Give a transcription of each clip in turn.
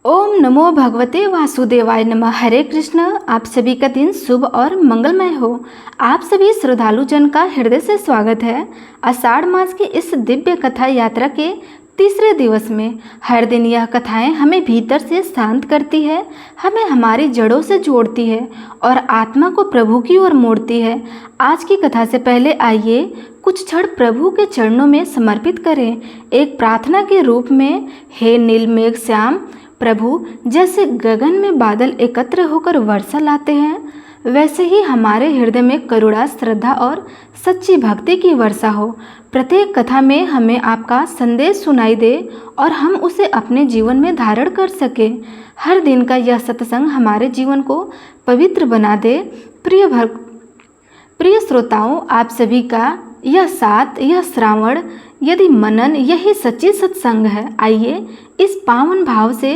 ओम नमो भगवते वासुदेवाय नमः। हरे कृष्ण। आप सभी का दिन शुभ और मंगलमय हो। आप सभी श्रद्धालु जन का हृदय से स्वागत है आषाढ़ मास की इस दिव्य कथा यात्रा के तीसरे दिवस में। हर दिन यह कथाएं हमें भीतर से शांत करती है, हमें हमारी जड़ों से जोड़ती है और आत्मा को प्रभु की ओर मोड़ती है। आज की कथा से पहले आइए कुछ क्षण प्रभु के चरणों में समर्पित करें, एक प्रार्थना के रूप में। हे नीलमेघ श्याम प्रभु, जैसे गगन में बादल एकत्र होकर वर्षा लाते हैं, वैसे ही हमारे हृदय में करुणा, श्रद्धा और सच्ची भक्ति की वर्षा हो। प्रत्येक कथा में हमें आपका संदेश सुनाई दे और हम उसे अपने जीवन में धारण कर सकें। हर दिन का यह सत्संग हमारे जीवन को पवित्र बना दे। प्रिय श्रोताओं, आप सभी का यह साथ, यह श्रावण, यदि मनन यही सच्ची सत्संग है। आइए इस पावन भाव से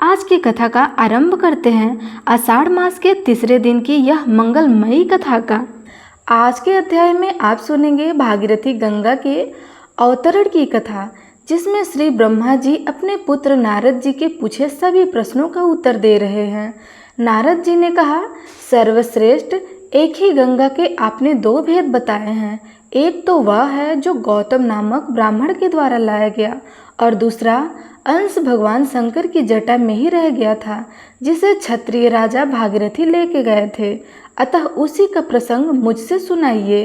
आज की कथा का आरंभ करते हैं, आषाढ़ मास के तीसरे दिन की यह मंगलमयी कथा का। आज के अध्याय में आप सुनेंगे भागीरथी गंगा के अवतरण की कथा, जिसमें श्री ब्रह्मा जी अपने पुत्र नारद जी के पूछे सभी प्रश्नों का उत्तर दे रहे हैं। नारद जी ने कहा, सर्वश्रेष्ठ, एक ही गंगा के आपने दो भेद बताए हैं। एक तो वह है जो गौतम नामक ब्राह्मण के द्वारा लाया गया, और दूसरा अंश भगवान शंकर की जटा में ही रह गया था, जिसे क्षत्रिय राजा भागीरथी लेके गए थे। अतः उसी का प्रसंग मुझसे सुनाइए।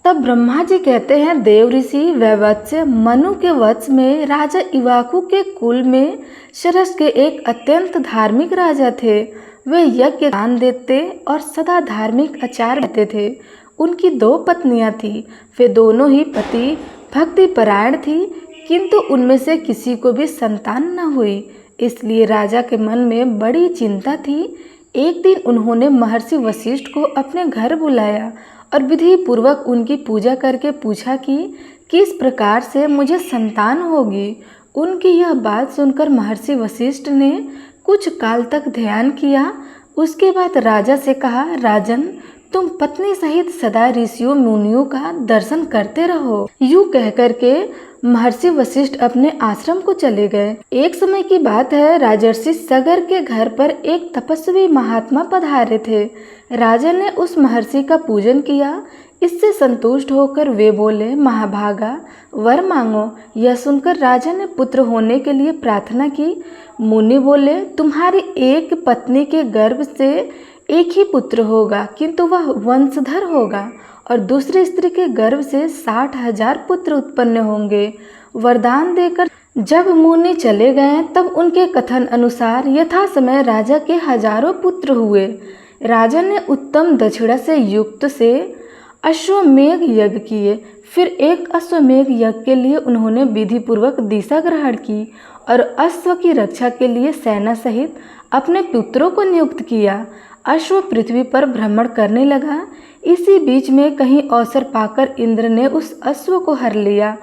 तब ब्रह्मा जी कहते हैं, देव ऋषि वैवत्स्य मनु के वंश में राजा इवाकु के कुल में शरस के एक अत्यंत धार्मिक राजा थे। वे यज्ञ दान देते और सदा धार्मिक आचार रहते थे। उनकी दो पत्नियां थीं। वे दोनों ही पति भक्ति परायण थी, किंतु उनमें से किसी को भी संतान न हुई। इसलिए राजा के मन में बड़ी चिंता थी। एक दिन उन्होंने महर्षि वशिष्ठ को अपने घर बुलाया और विधि पूर्वक उनकी पूजा करके पूछा कि किस प्रकार से मुझे संतान होगी। उनकी यह बात सुनकर महर्षि वशिष्ठ ने कुछ काल तक ध्यान किया। उसके बाद राजा से कहा, राजन, तुम पत्नी सहित सदा ऋषियों मुनियों का दर्शन करते रहो। यूं कहकर के महर्षि वशिष्ठ अपने आश्रम को चले गए। एक समय की बात है, राजर्षि सगर के घर पर एक तपस्वी महात्मा पधारे थे। राजा ने उस महर्षि का पूजन किया। इससे संतुष्ट होकर वे बोले, महाभागा, वर मांगो। यह सुनकर राजा ने पुत्र होने के लिए प्रार्थना की। मुनि बोले, तुम्हारी एक पत्नी के गर्भ से एक ही पुत्र होगा, किंतु वह वंशधर होगा, और दूसरी स्त्री के गर्भ से 60,000 पुत्र उत्पन्न होंगे। वरदान देकर जब मुनि चले गए, तब उनके कथन अनुसार यथा समय राजा के हजारों पुत्र हुए। राजा ने उत्तम दक्षिणा से युक्त से अश्वमेघ यज्ञ किए। फिर एक अश्वमेघ यज्ञ के लिए उन्होंने विधि पूर्वक दिशा ग्रहण की और अश्व की रक्षा के लिए सेना सहित अपने पुत्रों को नियुक्त किया। अश्व पृथ्वी पर भ्रमण करने लगा। इसी बीच में कहीं अवसर पाकर इंद्र ने उस अश्व को हर लिया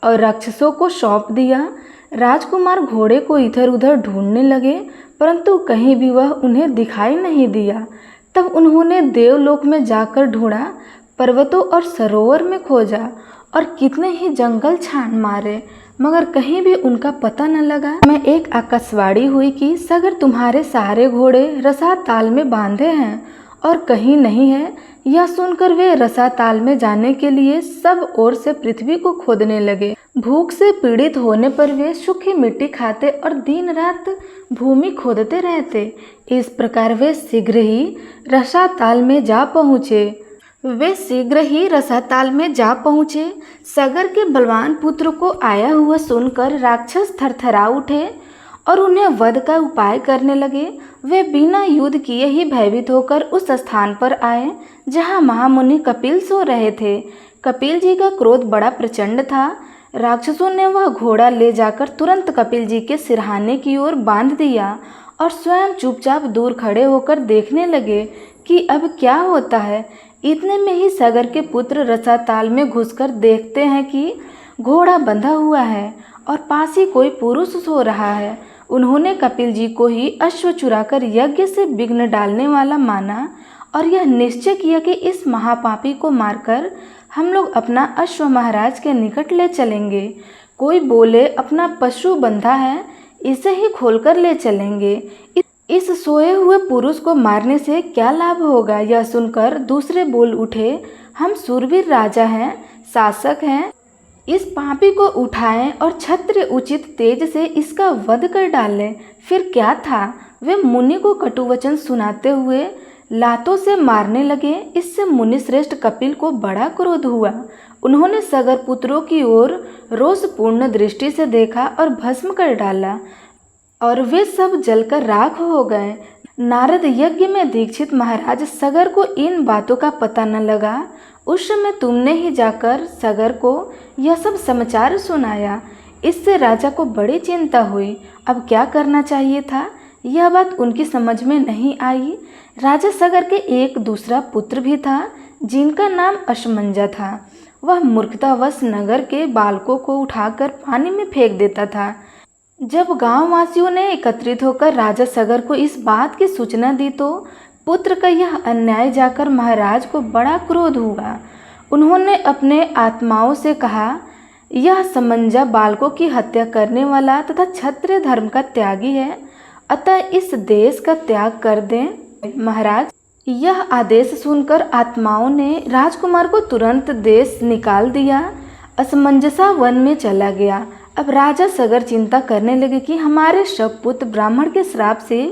और राक्षसों को सौंप दिया। राजकुमार घोड़े को इधर उधर ढूंढने लगे, परंतु कहीं भी वह उन्हें दिखाई नहीं दिया। तब उन्होंने देवलोक में जाकर ढूंढा, पर्वतों और सरोवर में खोजा और कितने ही जंगल छान मारे, मगर कहीं भी उनका पता न लगा। मैं एक आकाशवाणी हुई कि सगर तुम्हारे सारे घोड़े रसाताल में बांधे हैं और कहीं नहीं है। यह सुनकर वे रसाताल में जाने के लिए सब ओर से पृथ्वी को खोदने लगे। भूख से पीड़ित होने पर वे सूखी मिट्टी खाते और दिन रात भूमि खोदते रहते। इस प्रकार वे शीघ्र ही रसाताल में जा पहुँचे। सगर के बलवान पुत्र को आया हुआ सुनकर राक्षस थरथरा उठे और उन्हें वध का उपाय करने लगे। वे बिना युद्ध किए ही भयभीत होकर उस स्थान पर आए जहाँ महामुनि कपिल सो रहे थे। कपिल जी का क्रोध बड़ा प्रचंड था। राक्षसों ने वह घोड़ा ले जाकर तुरंत कपिल जी के सिरहाने की ओर बांध दिया और स्वयं चुपचाप दूर खड़े होकर देखने लगे कि अब क्या होता है। इतने में ही सगर के पुत्र रसाताल में घुसकर देखते हैं कि घोड़ा बंधा हुआ है और पास ही कोई पुरुष सो रहा है। उन्होंने कपिल जी को ही अश्व चुराकर यज्ञ से विघ्न डालने वाला माना और यह निश्चय किया कि इस महापापी को मारकर हम लोग अपना अश्व महाराज के निकट ले चलेंगे। कोई बोले, अपना पशु बंधा है, इसे ही खोलकर ले चलेंगे। इस सोए हुए पुरुष को मारने से क्या लाभ होगा? यह सुनकर दूसरे बोल उठे, हम शूरवीर राजा हैं, शासक हैं, इस पापी को उठाएं और क्षत्रिय उचित तेज से इसका वध कर डालें। फिर क्या था? वे मुनि को कटुवचन सुनाते हुए लातों से मारने लगे। इससे मुनि श्रेष्ठ कपिल को बड़ा क्रोध हुआ। उन्होंने सगर पुत्रों की ओर रोषपूर्ण दृष्टि से देखा और भस्म कर डाला और वे सब जलकर राख हो गए। नारद यज्ञ में दीक्षित महाराज सगर को इन बातों का पता न लगा। उस समय तुमने ही जाकर सगर को यह सब समाचार सुनाया। इससे राजा को बड़ी चिंता हुई। अब क्या करना चाहिए था, यह बात उनकी समझ में नहीं आई। राजा सगर के एक दूसरा पुत्र भी था जिनका नाम अश्मंजा था। वह मूर्खतावश नगर के बालकों को उठाकर पानी में फेंक देता था। जब गांव वासियों ने एकत्रित होकर राजा सगर को इस बात की सूचना दी तो पुत्र का यह अन्याय जाकर महाराज को बड़ा क्रोध हुआ। उन्होंने अपने आत्माओं से कहा, यह समंजा बालकों की हत्या करने वाला तथा क्षत्रिय धर्म का त्यागी है, अतः इस देश का त्याग कर दें। महाराज, यह आदेश सुनकर आत्माओं ने राजकुमार को तुरंत देश निकाल दिया। असमंजसा वन में चला गया। अब राजा सगर चिंता करने लगे कि हमारे सब पुत्र ब्राह्मण के श्राप से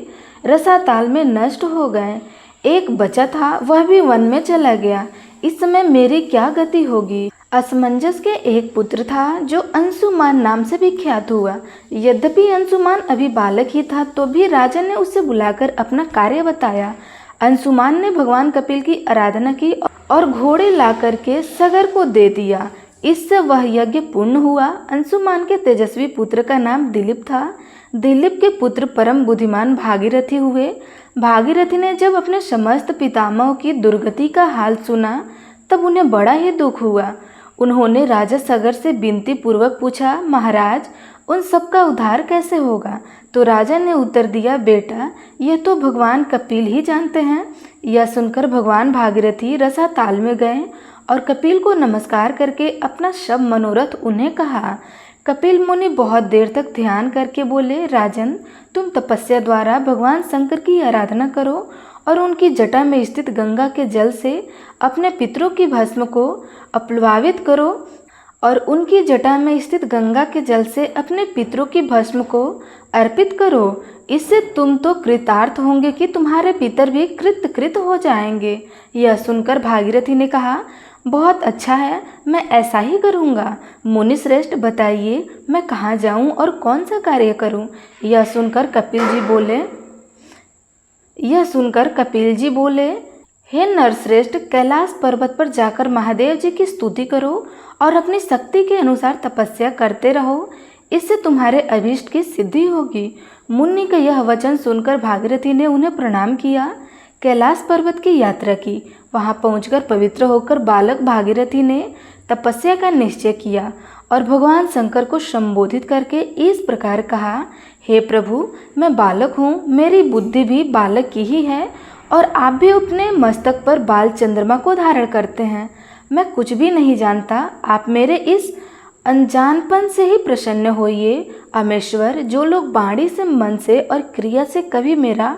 रसाताल में नष्ट हो गए। एक बचा था, वह भी वन में चला गया। इस समय मेरी क्या गति होगी? असमंजस के एक पुत्र था जो अंशुमान नाम से विख्यात हुआ। यद्यपि अंशुमान अभी बालक ही था तो भी राजा ने उसे बुलाकर अपना कार्य बताया। अंशुमान ने भगवान कपिल की आराधना की और घोड़े ला करके सगर को दे दिया। इससे वह यज्ञ पूर्ण हुआ। अंशुमान के तेजस्वी पुत्र का नाम दिलीप था। दिलीप के पुत्र परम बुद्धिमान भागीरथी हुए। भागीरथी ने जब अपने समस्त पितामहों की दुर्गति का हाल सुना तब उन्हें बड़ा ही दुख हुआ। उन्होंने राजा सगर से विनती पूर्वक पूछा, महाराज, उन सबका उद्धार कैसे होगा? तो राजा ने उत्तर दिया, बेटा, यह तो भगवान कपिल ही जानते हैं। यह सुनकर भगवान भागीरथी रसाताल में गए और कपिल को नमस्कार करके अपना सब मनोरथ उन्हें कहा। कपिल मुनि बहुत देर तक ध्यान करके बोले, राजन, तुम तपस्या द्वारा भगवान शंकर की आराधना करो और उनकी जटा में स्थित गंगा के जल से अपने पितरों की भस्म को अपलवावित करो और उनकी जटा में स्थित गंगा के जल से अपने पितरों की भस्म को अर्पित करो। इससे तुम तो कृतार्थ होंगे कि तुम्हारे पितर भी कृत हो जाएंगे। यह सुनकर भागीरथी ने कहा, बहुत अच्छा है, मैं ऐसा ही करूँगा। मुनि श्रेष्ठ, बताइए मैं कहाँ जाऊँ और कौन सा कार्य करूँ? यह सुनकर कपिल जी बोले, हे नरश्रेष्ठ, कैलाश पर्वत पर जाकर महादेव जी की स्तुति करो और अपनी शक्ति के अनुसार तपस्या करते रहो। इससे तुम्हारे अभीष्ट की सिद्धि होगी। मुनि का यह वचन सुनकर भागीरथी ने उन्हें प्रणाम किया। कैलाश पर्वत की यात्रा की। वहां पहुंचकर पवित्र होकर बालक भागीरथी ने तपस्या का निश्चय किया और भगवान शंकर को संबोधित करके इस प्रकार कहा, हे प्रभु, मैं बालक हूँ, मेरी बुद्धि भी बालक की ही है और आप भी अपने मस्तक पर बाल चंद्रमा को धारण करते हैं। मैं कुछ भी नहीं जानता, आप मेरे इस अनजानपन से ही प्रसन्न होइए। अमेश्वर, जो लोग वाणी से, मन से और क्रिया से कभी मेरा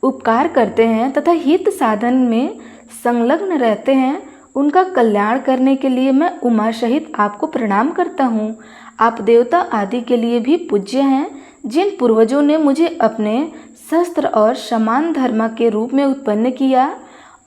उपकार करते हैं तथा हित साधन में संलग्न रहते हैं, उनका कल्याण करने के लिए मैं उमा सहित आपको प्रणाम करता हूँ। आप देवता आदि के लिए भी पूज्य हैं। जिन पूर्वजों ने मुझे अपने शस्त्र और समान धर्म के रूप में उत्पन्न किया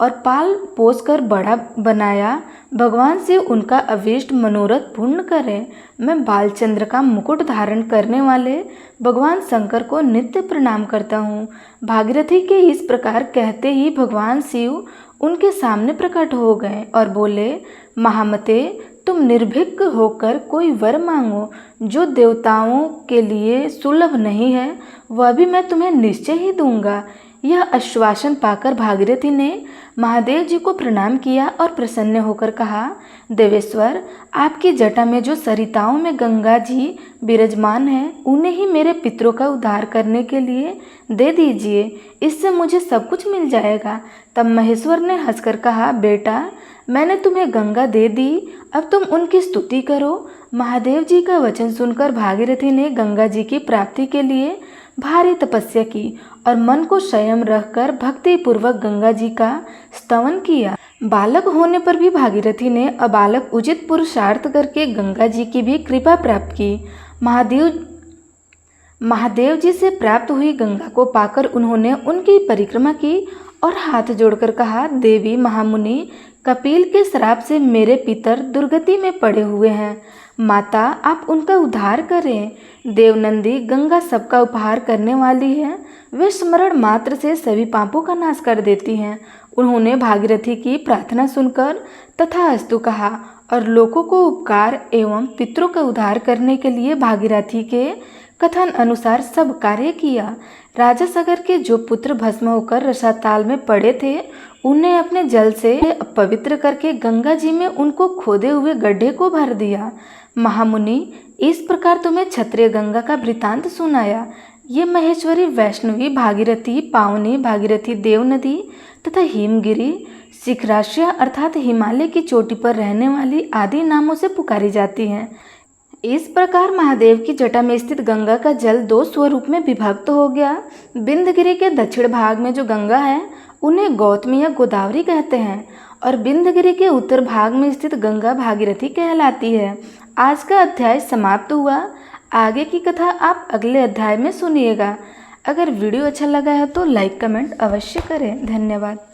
और पाल पोस कर बड़ा बनाया, भगवान से उनका अभीष्ट मनोरथ पूर्ण करें। मैं बालचंद्र का मुकुट धारण करने वाले भगवान शंकर को नित्य प्रणाम करता हूँ। भागीरथी के इस प्रकार कहते ही भगवान शिव उनके सामने प्रकट हो गए और बोले, महामते, तुम निर्भीक होकर कोई वर मांगो जो देवताओं के लिए सुलभ नहीं है, वह भी मैं तुम्हें निश्चय ही दूंगा। यह आश्वासन पाकर भागीरथी ने महादेव जी को प्रणाम किया और प्रसन्न होकर कहा, देवेश्वर, आपकी जटा में जो सरिताओं में गंगा जी विराजमान हैं, उन्हें ही मेरे पितरों का उद्धार करने के लिए दे दीजिए। इससे मुझे सब कुछ मिल जाएगा। तब महेश्वर ने हंसकर कहा, बेटा, मैंने तुम्हें गंगा दे दी, अब तुम उनकी स्तुति करो। महादेव जी का वचन सुनकर भागीरथी ने गंगा जी की प्राप्ति के लिए भारी तपस्या की और मन को संयम रखकर भक्ति पूर्वक गंगा जी का स्तवन किया। बालक होने पर भी भागीरथी ने अबालक उचित पुरुषार्थ करके गंगा जी की भी कृपा प्राप्त की। महादेव जी से प्राप्त हुई गंगा को पाकर उन्होंने उनकी परिक्रमा की और हाथ जोड़कर कहा, देवी महामुनि कपिल के श्राप से मेरे पितर दुर्गति में पड़े हुए हैं, माता आप उनका उद्धार करें। देवनंदी गंगा सबका उपहार करने वाली है, वे स्मरण मात्र से सभी पापों का नाश कर देती हैं। उन्होंने भागीरथी की प्रार्थना सुनकर तथास्तु कहा और लोगों को उपकार एवं पितरों का उद्धार करने के लिए भागीरथी के कथन अनुसार सब कार्य किया। राजा सागर के जो पुत्र भस्म होकर रसाताल में पड़े थे, उन्हें अपने जल से पवित्र करके गंगा जी में उनको खोदे हुए गड्ढे को भर दिया। महामुनि इस प्रकार तुम्हें क्षत्रिय गंगा का वृतांत सुनाया। ये महेश्वरी, वैष्णवी, भागीरथी, पावनी, भागीरथी देव नदी तथा हिमगिरी, शिखराश्या अर्थात हिमालय की चोटी पर रहने वाली आदि नामों से पुकारी जाती हैं। इस प्रकार महादेव की जटा में स्थित गंगा का जल दो स्वरूप में विभक्त हो गया। बिंदगिरी के दक्षिण भाग में जो गंगा है उन्हें गौतमी या गोदावरी कहते हैं और बिंदगिरी के उत्तर भाग में स्थित गंगा भागीरथी कहलाती है। आज का अध्याय समाप्त हुआ। आगे की कथा आप अगले अध्याय में सुनिएगा। अगर वीडियो अच्छा लगा है तो लाइक कमेंट अवश्य करें। धन्यवाद।